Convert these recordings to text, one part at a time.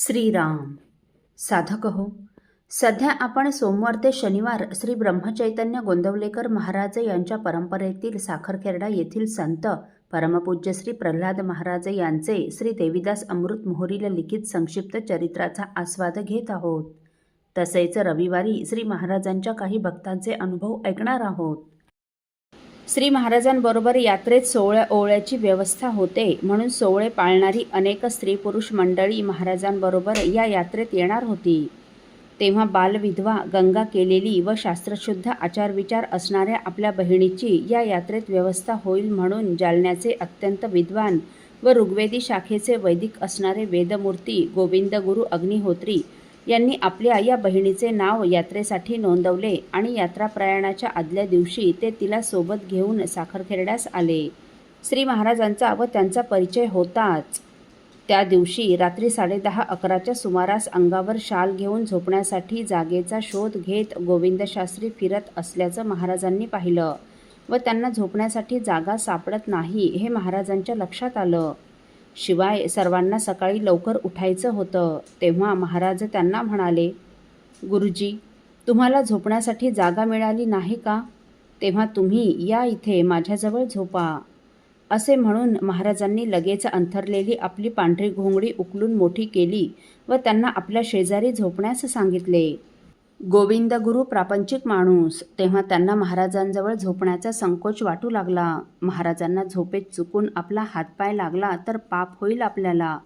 श्रीराम. साधक हो, सध्या आपण सोमवार ते शनिवार श्री ब्रह्मचैतन्य गोंदवलेकर महाराज यांच्या परंपरेतील साखरखेर्डा येथील संत परमपूज्य श्री प्रल्हाद महाराज यांचे श्री देवीदास अमृत मोहोरीला लिखित संक्षिप्त चरित्राचा आस्वाद घेत आहोत. तसेच रविवारी श्री महाराजांच्या काही भक्तांचे अनुभव ऐकणार आहोत. श्री महाराजांबरोबर यात्रेत 16 ओवळ्याची व्यवस्था होते, म्हणून 16 पाळणारी अनेक स्त्री पुरुष मंडळी महाराजांबरोबर या यात्रेत येणार होती. तेव्हा बालविधवा, गंगा केलेली व शास्त्रशुद्ध आचारविचार असणाऱ्या आपल्या बहिणीची या यात्रेत व्यवस्था होईल म्हणून जालन्याचे अत्यंत विद्वान व ऋग्वेदी शाखेचे वैदिक असणारे वेदमूर्ती गोविंद गुरु अग्निहोत्री यांनी आपल्या या बहिणीचे नाव यात्रेसाठी नोंदवले आणि यात्रा प्रयाणाच्या आदल्या दिवशी ते तिला सोबत घेऊन साखरखेर्ड्यास आले. श्री महाराजांचा व त्यांचा परिचय होताच. त्या दिवशी रात्री 10:30-11च्या सुमारास अंगावर शाल घेऊन झोपण्यासाठी जागेचा शोध घेत गोविंदशास्त्री फिरत असल्याचं महाराजांनी पाहिलं व त्यांना झोपण्यासाठी जागा सापडत नाही हे महाराजांच्या लक्षात आलं. शिवाय सर्वांना सकाळी लवकर उठायचं होतं. तेव्हा महाराज त्यांना म्हणाले, गुरुजी, तुम्हाला झोपण्यासाठी जागा मिळाली नाही का? तेव्हा तुम्ही या इथे माझ्याजवळ झोपा. असे म्हणून महाराजांनी लगेच अंथरलेली आपली पांढरी घोंगडी उकलून मोठी केली व त्यांना आपल्या शेजारी झोपण्यास सांगितले. गोविंद गुरु प्रापंचिक माणूस, तेव्हा त्यांना महाराजांजवळ झोपण्याचा संकोच वाटू लागला. महाराजांना झोपेत चुकून आपला हातपाय लागला तर पाप होईल आपल्याला,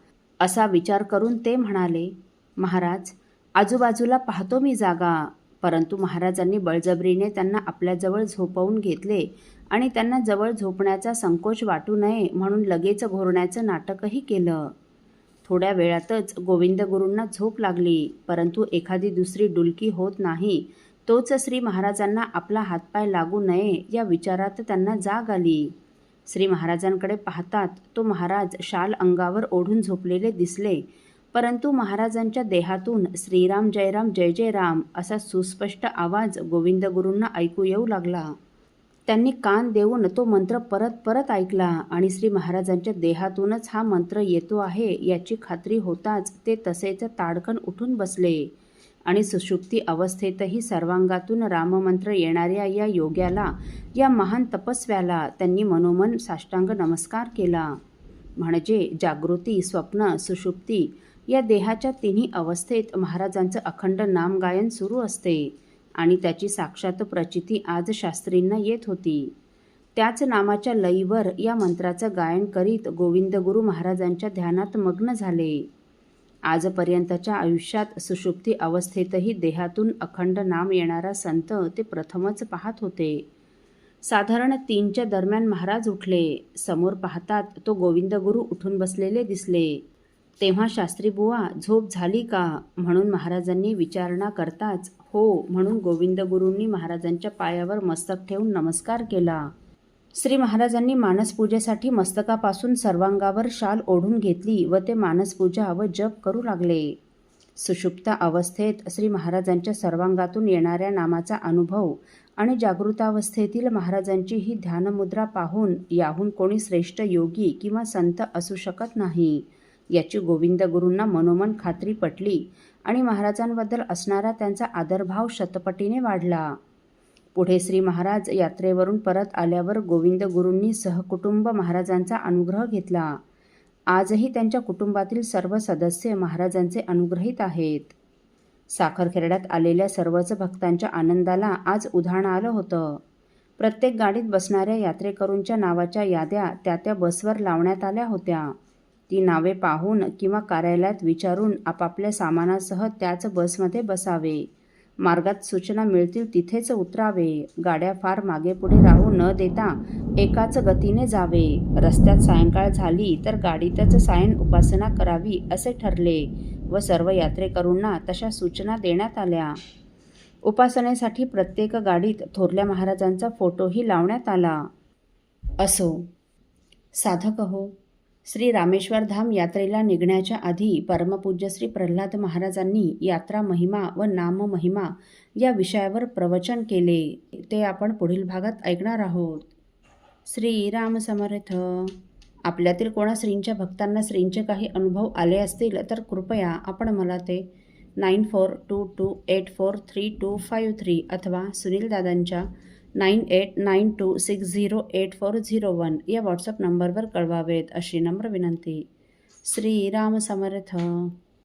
असा विचार करून ते म्हणाले, महाराज, आजूबाजूला पाहतो मी जागा. परंतु महाराजांनी बळजबरीने त्यांना आपल्याजवळ झोपवून घेतले आणि त्यांना जवळ झोपण्याचा संकोच वाटू नये म्हणून लगेच घोरण्याचं नाटकही केलं. थोड्या वेळातच गोविंद गुरूंना झोप लागली, परंतु एखादी दुसरी डुलकी होत नाही तोच श्री महाराजांना आपला हातपाय लागू नये या विचारात त्यांना जाग आली. श्री महाराजांकडे पाहतात तो महाराज शाल अंगावर ओढून झोपलेले दिसले, परंतु महाराजांच्या देहातून श्रीराम जयराम जय जय राम असा सुस्पष्ट आवाज गोविंद गुरूंना ऐकू येऊ लागला. त्यांनी कान देऊन तो मंत्र परत परत ऐकला आणि श्री महाराजांच्या देहातूनच हा मंत्र येतो आहे याची खात्री होताच ते तसेच ताडकन उठून बसले आणि सुषुप्ती अवस्थेतही सर्वांगातून राममंत्र येणाऱ्या या योग्याला, या महान तपस्व्याला त्यांनी मनोमन साष्टांग नमस्कार केला. म्हणजे जागृती, स्वप्न, सुषुप्ती या देहाच्या तिन्ही अवस्थेत महाराजांचं अखंड नामगायन सुरू असते आणि त्याची साक्षात प्रचिती आज शास्त्रींना येत होती. त्याच नामाच्या लयीवर या मंत्राचं गायन करीत गोविंद गुरु महाराजांच्या ध्यानात मग्न झाले. आजपर्यंतच्या आयुष्यात सुषुप्ती अवस्थेतही देहातून अखंड नाम येणारा संत ते प्रथमच पाहत होते. साधारण 3च्या दरम्यान महाराज उठले. समोर पाहतात तो गोविंद गुरु उठून बसलेले दिसले. तेव्हा शास्त्री बुवा, झोप झाली का म्हणून महाराजांनी विचारणा करताच हो म्हणून गोविंद गुरूंनी महाराजांच्या पायावर मस्तक ठेवून नमस्कार केला. श्री महाराजांनी मानसपूजेसाठी मस्तकापासून सर्वांगावर शाल ओढून घेतली व ते मानसपूजा व जप करू लागले. सुषुप्त अवस्थेत श्री महाराजांच्या सर्वांगातून येणाऱ्या नामाचा अनुभव आणि जागृतावस्थेतील महाराजांची ही ध्यानमुद्रा पाहून याहून कोणी श्रेष्ठ योगी किंवा संत असू शकत नाही याची गोविंद गुरूंना मनोमन खात्री पटली आणि महाराजांबद्दल असणारा त्यांचा आदरभाव शतपटीने वाढला. पुढे श्री महाराज यात्रेवरून परत आल्यावर गोविंद गुरूंनी सहकुटुंब महाराजांचा अनुग्रह घेतला. आजही त्यांच्या कुटुंबातील सर्व सदस्य महाराजांचे अनुग्रहित आहेत. साखरखेर्ड्यात आलेल्या सर्वच भक्तांच्या आनंदाला आज उधाण आलं होतं. प्रत्येक गाडीत बसणाऱ्या यात्रेकरूंच्या नावाच्या याद्या त्या बसवर लावण्यात आल्या होत्या. ती नावे पाहून किंवा कार्यालयात विचारून आपापल्या सामानासह त्याच बसमध्ये बसावे. मार्गात सूचना मिळतील तिथेच उतरावे. गाड्या फार मागे पुढे राहू न देता एकाच गतीने जावे. रस्त्यात सायंकाळ झाली तर गाडीतच सायन उपासना करावी असे ठरले व सर्व यात्रेकरूंना तशा सूचना देण्यात आल्या. उपासनेसाठी प्रत्येक गाडीत थोरल्या महाराजांचा फोटोही लावण्यात आला. असो, साधक हो, श्री रामेश्वर धाम यात्रेला निघण्याच्या आधी परमपूज्य श्री प्रल्हाद महाराजांनी यात्रा महिमा व नाम महिमा या विषयावर प्रवचन केले. ते आपण पुढील भागात ऐकणार आहोत. श्री राम समर्थ. आपल्यातील कोणा श्रींच्या भक्तांना श्रींचे काही अनुभव आले असतील तर कृपया आपण मला ते 9422843253 अथवा सुनील दादांच्या 9892608401 या व्हॉट्सअप नंबरवर कळवावेत अशी नम्र विनंती. श्रीराम समर्थ.